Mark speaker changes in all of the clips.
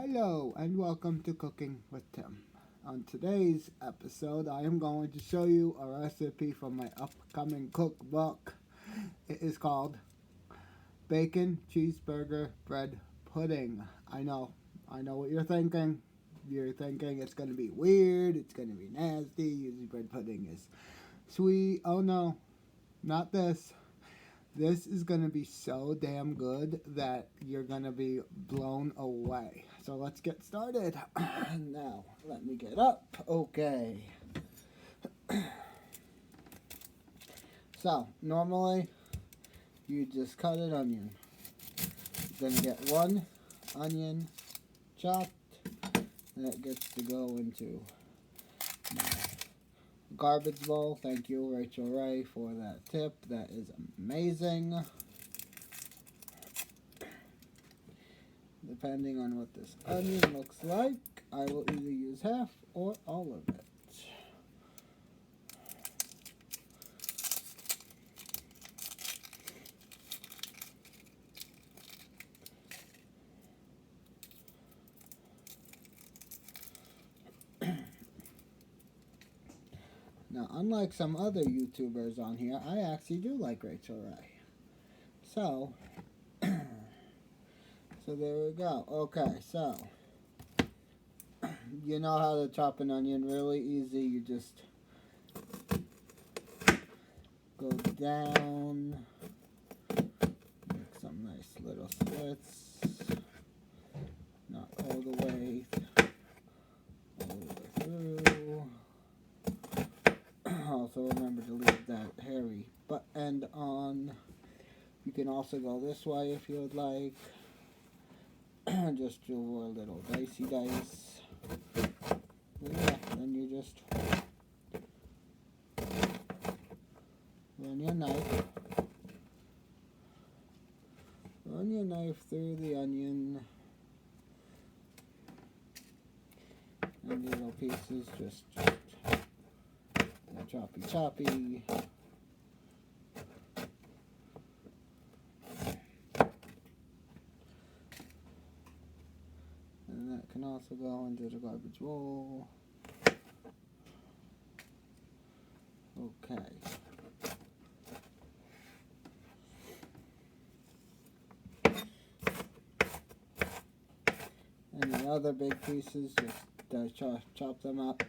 Speaker 1: Hello and welcome to Cooking with Tim. On today's episode, I am going to show you a recipe from my upcoming cookbook. It is called Bacon Cheeseburger Bread Pudding. I know what you're thinking. You're thinking it's going to be weird, it's going to be nasty. Usually bread pudding is sweet. Oh no, not this. This is going to be so damn good that you're going to be blown away. So let's get started. Now, let me get up. Okay. So, normally, you just cut an onion. You're going to get one onion chopped. That gets to go into my garbage bowl. Thank you, Rachel Ray, for that tip. That is amazing. Depending on what this onion looks like, I will either use half or all of it. Now, unlike some other YouTubers on here, I actually do like Rachel Ray. So there we go. Okay, so you know how to chop an onion really easy. You just go down, make some nice little slits, not all the way through. Also remember to leave that hairy butt end on. You can also go this way if you would like. Just do a little dicey dice. And yeah, then you just run your knife through the onion, and little pieces, just choppy. And that can also go into the garbage bowl. Okay. And the other big pieces, just chop them up.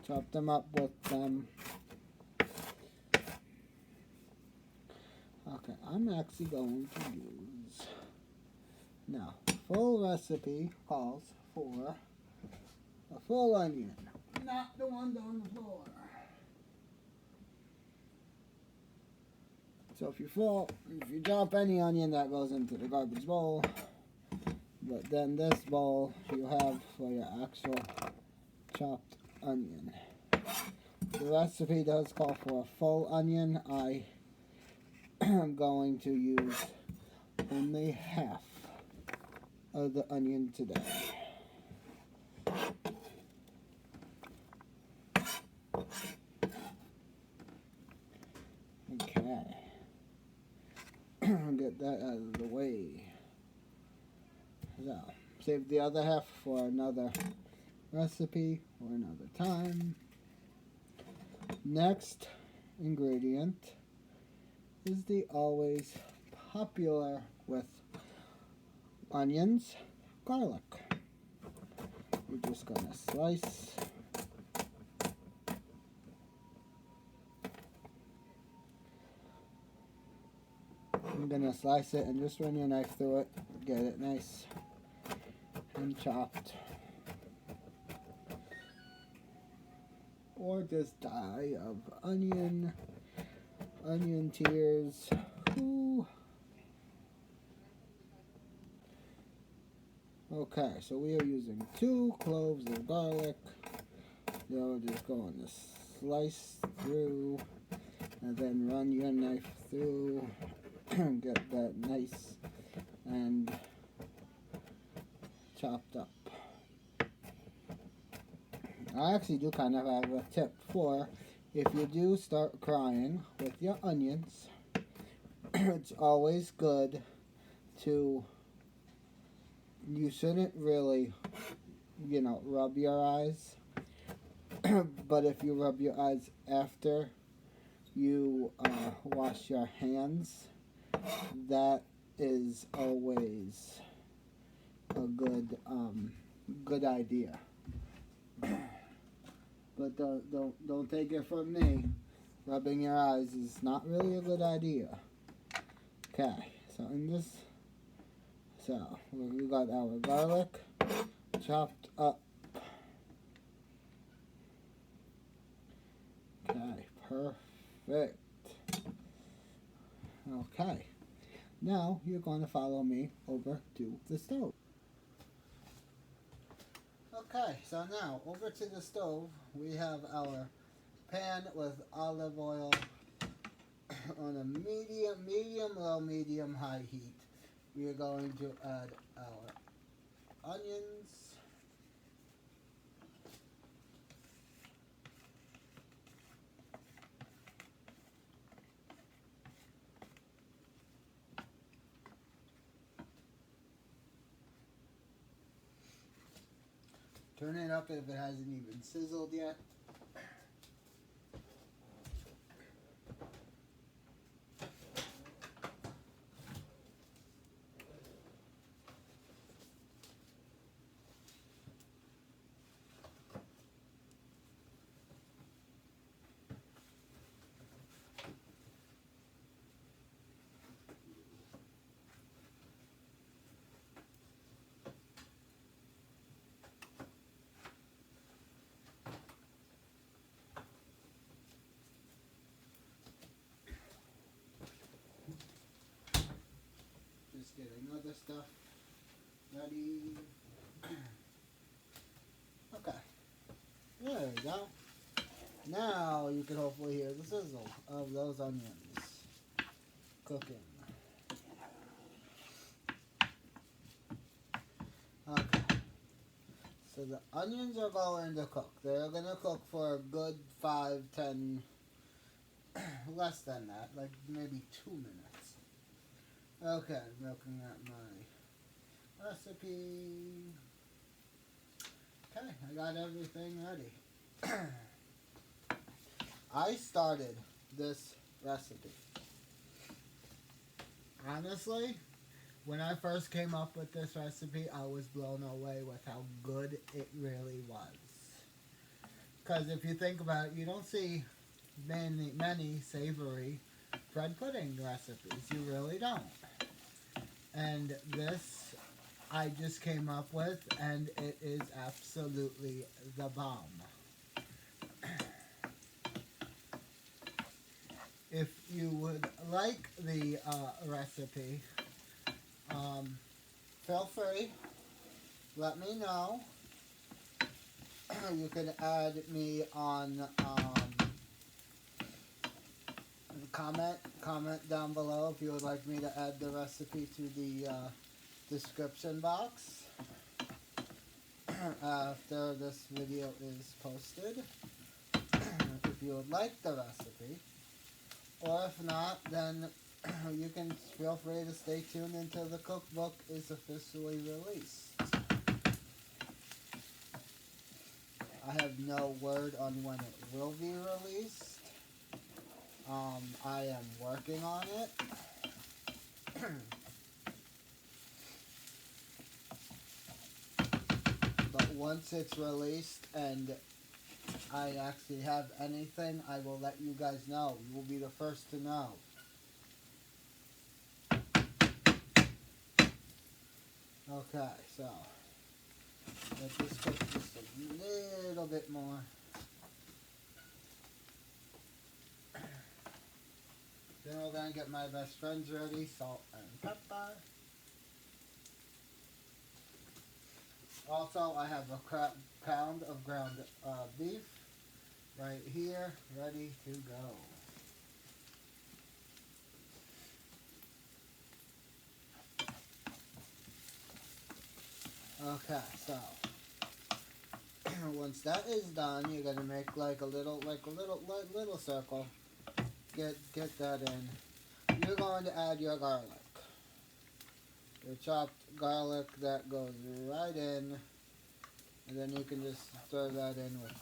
Speaker 1: Chop them up with them. Okay, I'm actually going to use... Now, full recipe calls for a full onion, not the ones on the floor. So if you drop any onion, that goes into the garbage bowl. But then this bowl you have for your actual chopped onion. The recipe does call for a full onion. I am going to use only half of the onion today. Okay. Get that out of the way. So, save the other half for another recipe or another time. Next ingredient is the always popular with onions, garlic. We're just going to slice. I'm going to slice it and just run your knife through it. Get it nice and chopped. Or just die of onion tears. Ooh. Okay, so we are using 2 cloves of garlic. You're just going to slice through and then run your knife through. Get that nice and chopped up. I actually do kind of have a tip for if you do start crying with your onions. It's always good to you shouldn't really, rub your eyes. But if you rub your eyes after you wash your hands, that is always a good idea. But don't take it from me. Rubbing your eyes is not really a good idea. Okay, so we got our garlic chopped up. Okay, perfect. Okay, now you're going to follow me over to the stove. Okay, so now over to the stove, we have our pan with olive oil on a medium, high heat. We are going to add our onions. Turn it up if it hasn't even sizzled yet. Just getting other stuff ready. Okay, there we go. Now you can hopefully hear the sizzle of those onions cooking. Okay, so the onions are going to cook. They're going to cook for a good 5-10, less than that, like maybe 2 minutes. Okay, I'm looking at my recipe. Okay, I got everything ready. I started this recipe. Honestly, when I first came up with this recipe, I was blown away with how good it really was. Because if you think about it, you don't see many savory bread pudding recipes. You really don't. And this I just came up with, and it is absolutely the bomb. If you would like the recipe, feel free, let me know. You can add me on comment down below if you would like me to add the recipe to the description box after this video is posted. If you would like the recipe, or if not, then you can feel free to stay tuned until the cookbook is officially released. I have no word on when it will be released. I am working on it. But once it's released and I actually have anything, I will let you guys know. You will be the first to know. Okay, so let this cook just a little bit more. Then we're going to get my best friends ready, salt and pepper. Also, I have a pound of ground beef right here, ready to go. Okay, so once that is done, you're gonna make like a little circle. Get that in. You're going to add your garlic. your chopped garlic that goes right in, and then you can just throw that in with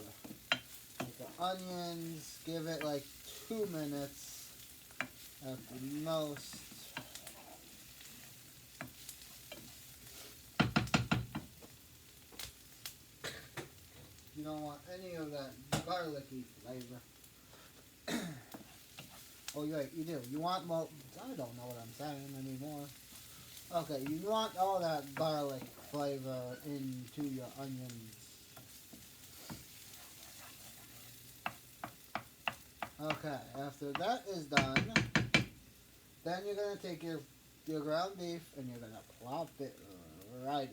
Speaker 1: the onions. Give it like 2 minutes at the most. You don't want any of that garlicky flavor. Oh, wait, you do. You want, well, I don't know what I'm saying anymore. Okay, you want all that garlic flavor into your onions. Okay, after that is done, then you're going to take your ground beef and you're going to plop it right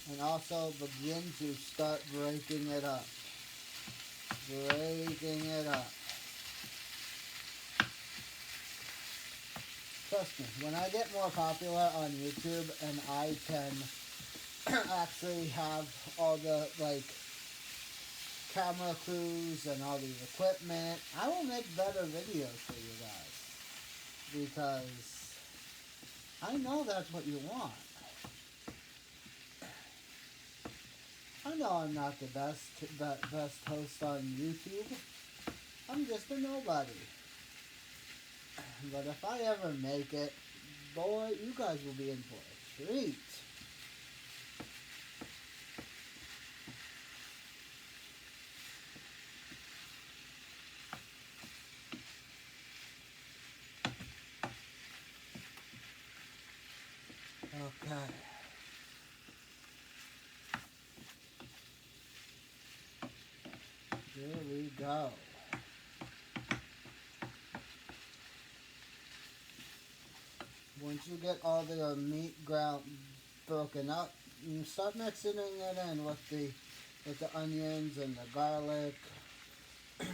Speaker 1: in. And also begin to start breaking it up. Breaking it up. Trust me, when I get more popular on YouTube and I can actually have all the, like, camera crews and all the equipment, I will make better videos for you guys. Because I know that's what you want. I know I'm not the best host on YouTube. I'm just a nobody. But if I ever make it, boy, you guys will be in for a treat. Okay. Here we go. Once you get all the meat broken up, you start mixing it in with the onions and the garlic.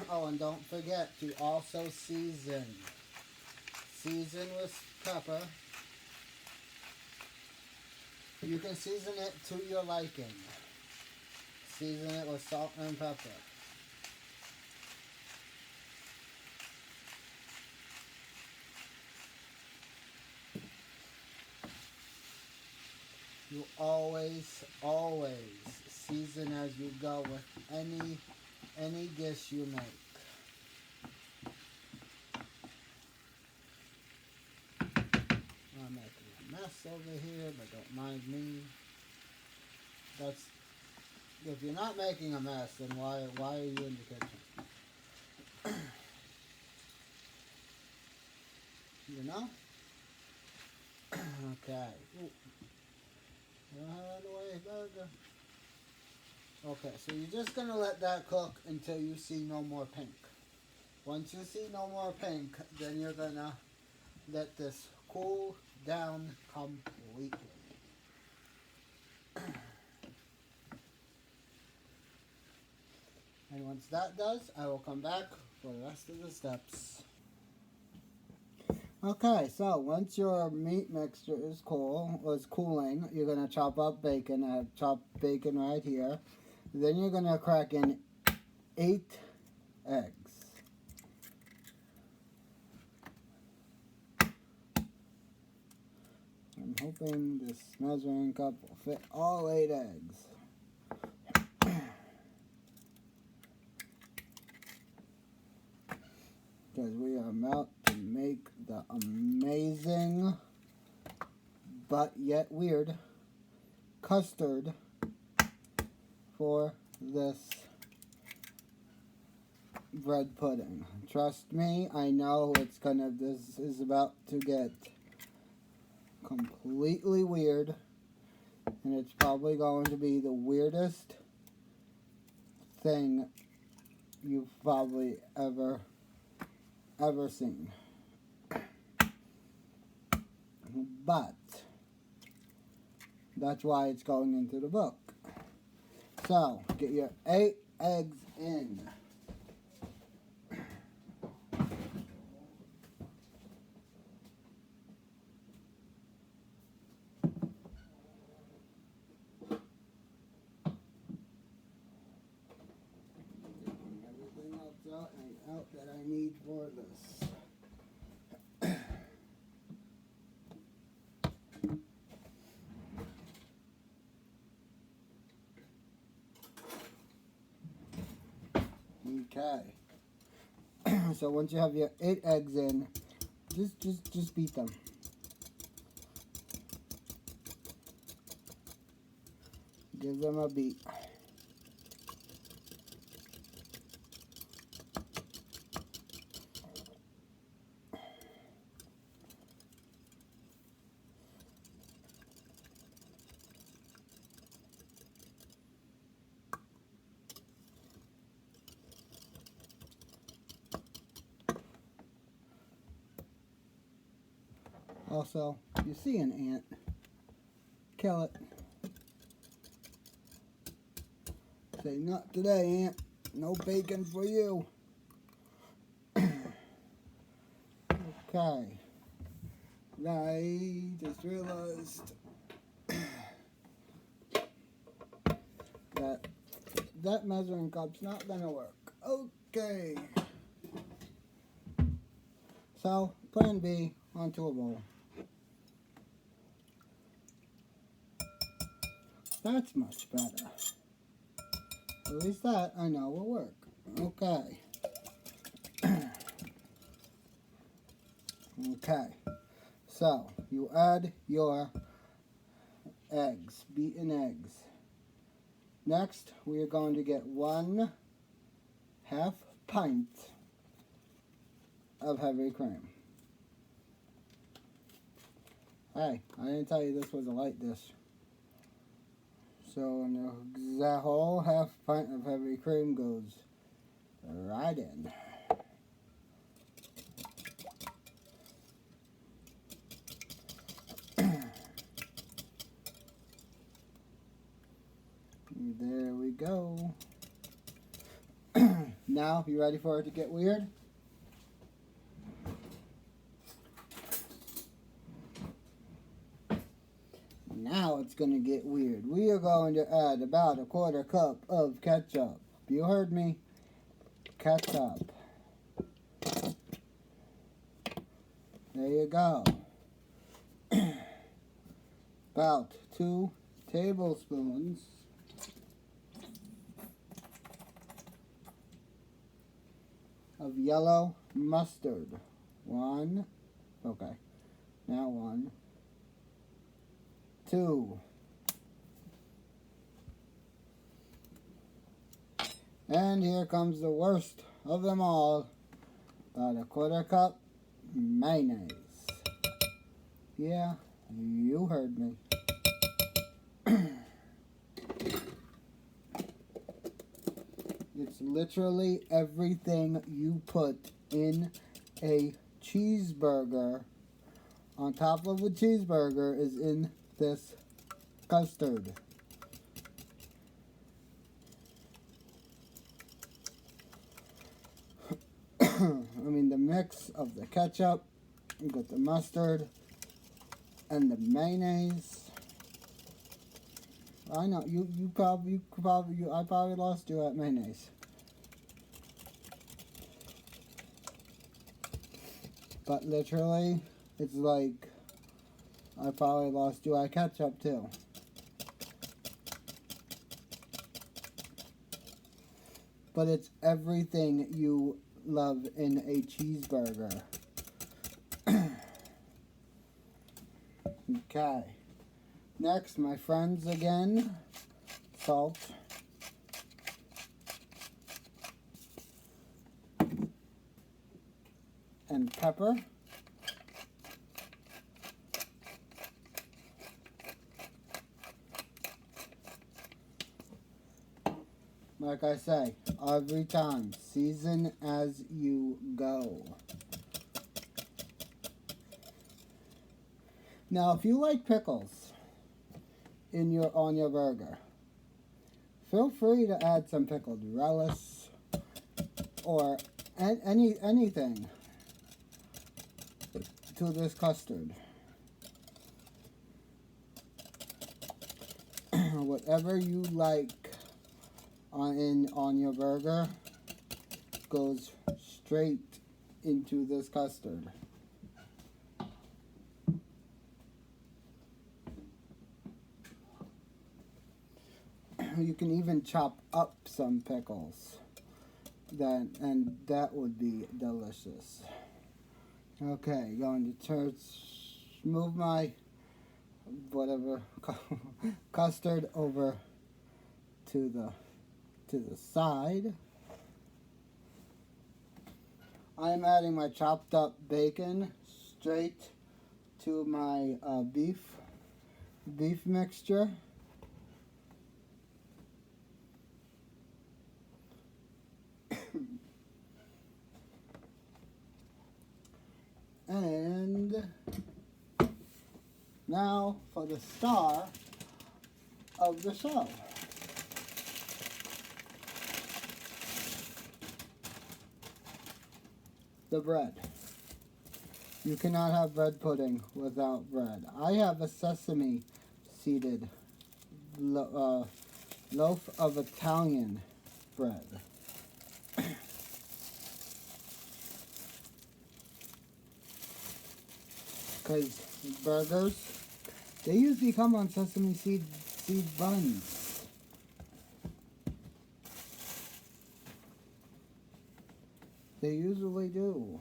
Speaker 1: Oh, and don't forget to also season. Season with pepper. You can season it to your liking. Season it with salt and pepper. You always season as you go with any dish you make. I'm making a mess over here, but don't mind me. That's, if you're not making a mess, then why are you in the kitchen? You know? Okay. Ooh. Run away, burger. Okay, so you're just gonna let that cook until you see no more pink. Once you see no more pink, then you're gonna let this cool down completely. And once that does, I will come back for the rest of the steps. Okay, so once your meat mixture is cooling, you're gonna chop up bacon. I have chopped bacon right here. Then you're gonna crack in 8 eggs. I'm hoping this measuring cup will fit all 8 eggs. Because we are about to make the amazing, but yet weird, custard for this bread pudding. Trust me, I know this is about to get completely weird, and it's probably going to be the weirdest thing you've probably ever seen. But that's why it's going into the book. So, get your 8 eggs in. Taking everything else out that I need for this. So once you have your 8 eggs in, just beat them. Give them a beat. Also, if you see an ant, kill it. Say, not today, ant. No bacon for you. Okay. I just realized that measuring cup's not gonna work. Okay. So, plan B, onto a bowl. That's much better. At least that I know will work. Okay. Okay. So, you add your eggs, beaten eggs. Next, we are going to get 1/2 pint of heavy cream. Hey, I didn't tell you this was a light dish. So the whole 1/2 pint of heavy cream goes right in. There we go. Now, you ready for it to get weird? Now it's going to get weird. We are going to add about 1/4 cup of ketchup. You heard me. Ketchup. There you go. About 2 tablespoons of yellow mustard. 1. Okay. Now 1. 2. And here comes the worst of them all. About 1/4 cup mayonnaise. Yeah, you heard me. It's literally everything you put in a cheeseburger. On top of a cheeseburger is in this custard. I mean, the mix of the ketchup, you got the mustard, and the mayonnaise. I know I probably lost you at mayonnaise. But literally, it's like I probably lost you at ketchup too. But it's everything you love in a cheeseburger. Okay. Next, my friends again, salt. And pepper. Like I say, every time, season as you go. Now, if you like pickles on your burger, feel free to add some pickled relish or anything to this custard. Whatever you like on your burger goes straight into this custard. You can even chop up some pickles then and that would be delicious. Okay, going to move my whatever custard over to the side. I'm adding my chopped up bacon straight to my beef mixture. And now for the star of the show. The bread. You cannot have bread pudding without bread. I have a sesame seeded loaf of Italian bread. Because burgers, they usually come on sesame seed buns. They usually do.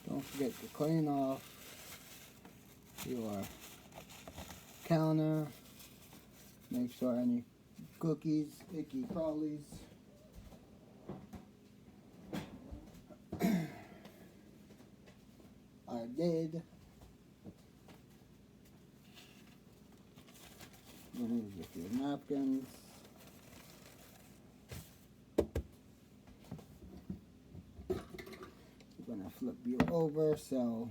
Speaker 1: Don't forget to clean off your counter. Make sure any cookies, icky crawlies are dead. Remove a few napkins. I'm gonna flip you over so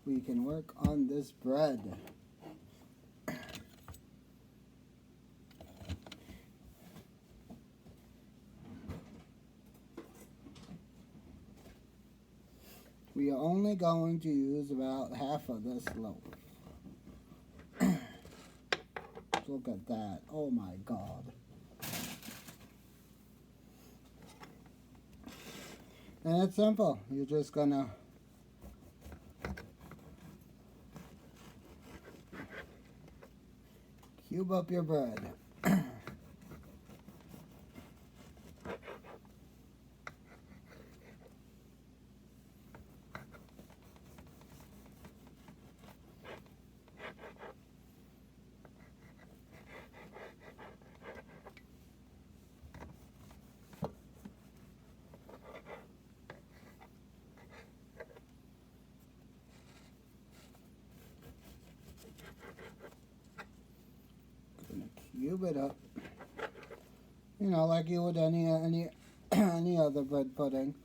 Speaker 1: we can work on this bread. We are only going to use about half of this loaf. Look at that. Oh my God. And it's simple. You're just gonna cube up your bread. Cube it up, you know, like you would any any other bread pudding.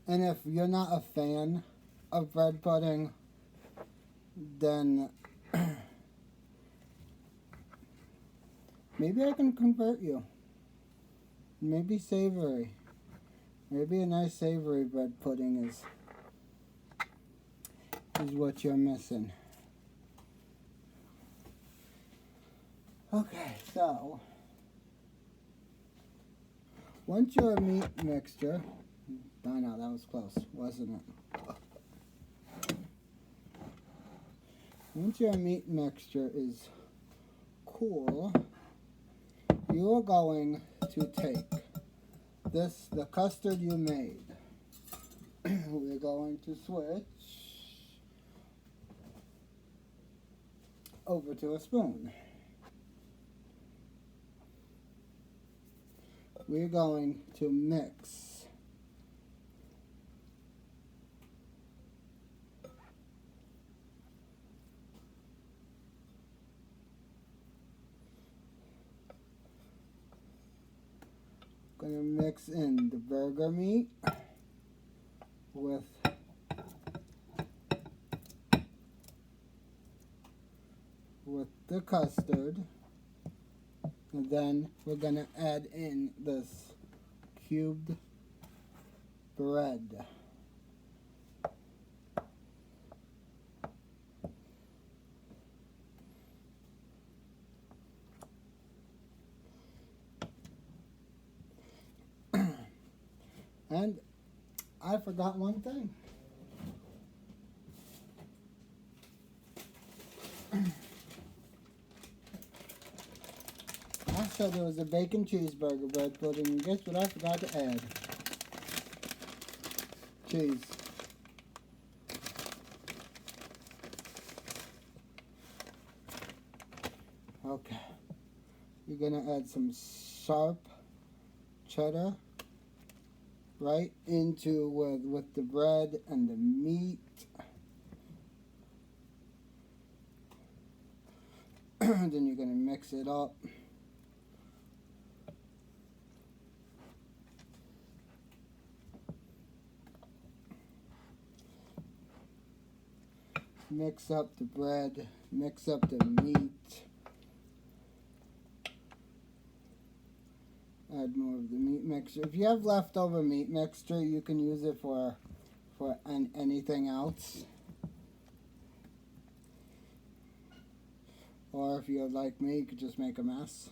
Speaker 1: And if you're not a fan of bread pudding, then maybe I can convert you. Maybe savory. Maybe a nice savory bread pudding is what you're missing. Okay, so once your meat mixture, I know that was close, wasn't it? Once your meat mixture is cool, you are going to take the custard you made. We're going to switch over to a spoon. We're going to mix in the burger meat with the custard, and then we're going to add in this cubed bread. And I forgot one thing. I said there was a bacon cheeseburger bread pudding, and guess what I forgot to add? Cheese. Okay. You're gonna add some sharp cheddar right into with the bread and the meat. Then you're gonna mix it up. Mix up the bread, mix up the meat. Add more of the meat mixture. If you have leftover meat mixture, you can use it for anything else. Or if you're like me, you could just make a mess.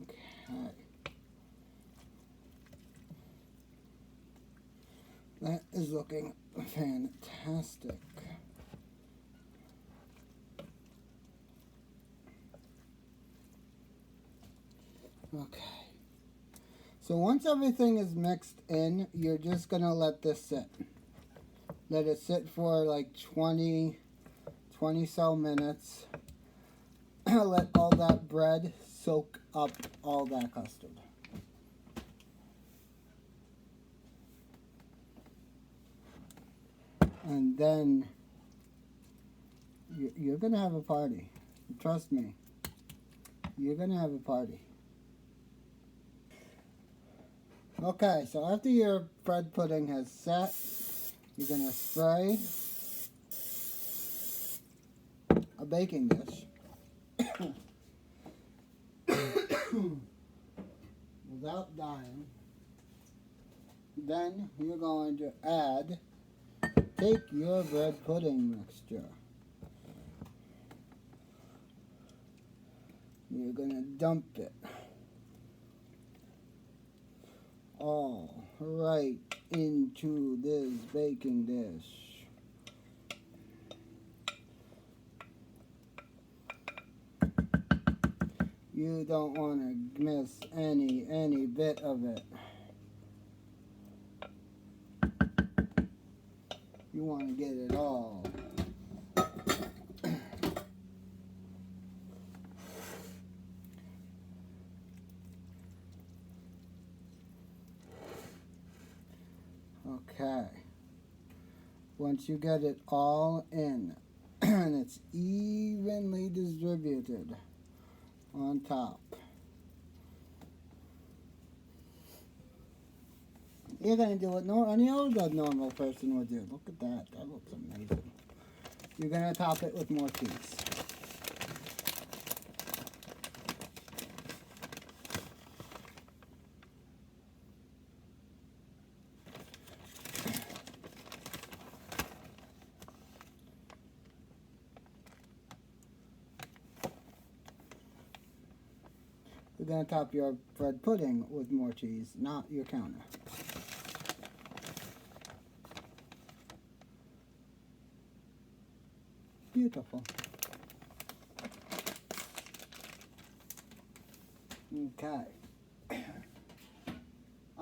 Speaker 1: Okay. That is looking fantastic. Okay. So once everything is mixed in, you're just going to let this sit. Let it sit for like 20 so minutes. Let all that bread soak up all that custard. And then you're going to have a party. Trust me. You're going to have a party. Okay, so after your bread pudding has set, you're going to spray a baking dish without dying. Then you're going to take your bread pudding mixture. You're going to dump it all right into this baking dish. You don't want to miss any bit of it. You want to get it all. Okay. Once you get it all in and it's evenly distributed on top, you're going to do what any other normal person would do. Look at that. That looks amazing. You're going to top it with more cheese. You're going to top your bread pudding with more cheese, not your counter. Beautiful. Okay.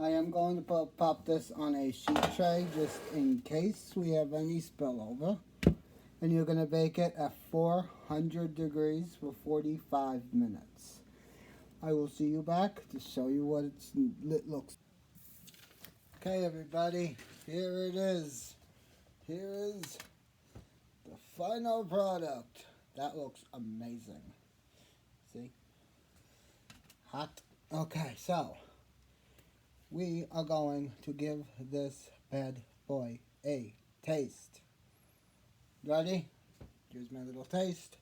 Speaker 1: I am going to pop this on a sheet tray just in case we have any spillover. And you're going to bake it at 400 degrees for 45 minutes. I will see you back to show you what it looks. Okay, everybody, here it is. Here is the final product. That looks amazing. See? Hot. Okay, so we are going to give this bad boy a taste. Ready? Here's my little taste.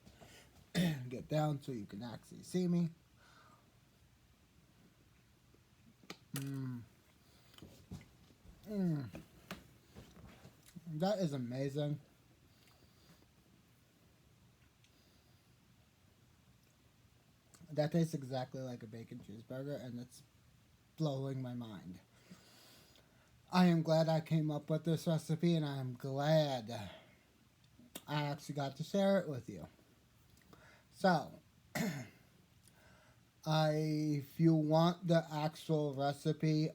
Speaker 1: Get down so you can actually see me. That is amazing. that tastes exactly like a bacon cheeseburger, and it's blowing my mind. I am glad I came up with this recipe, and I am glad I actually got to share it with you. So, if you want the actual recipe,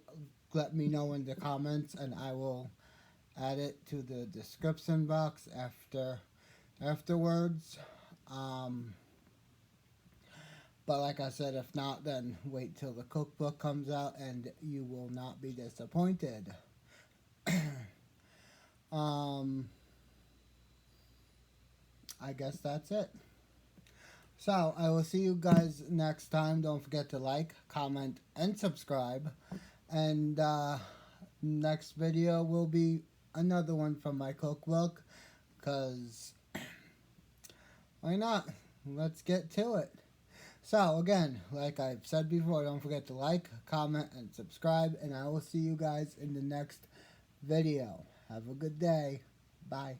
Speaker 1: let me know in the comments, and I will add it to the description box afterwards. But like I said, if not, then wait till the cookbook comes out, and you will not be disappointed. I guess that's it. So, I will see you guys next time. Don't forget to like, comment, and subscribe. And next video will be another one from my cookbook. Because, why not? Let's get to it. So, again, like I've said before, don't forget to like, comment, and subscribe. And I will see you guys in the next video. Have a good day. Bye.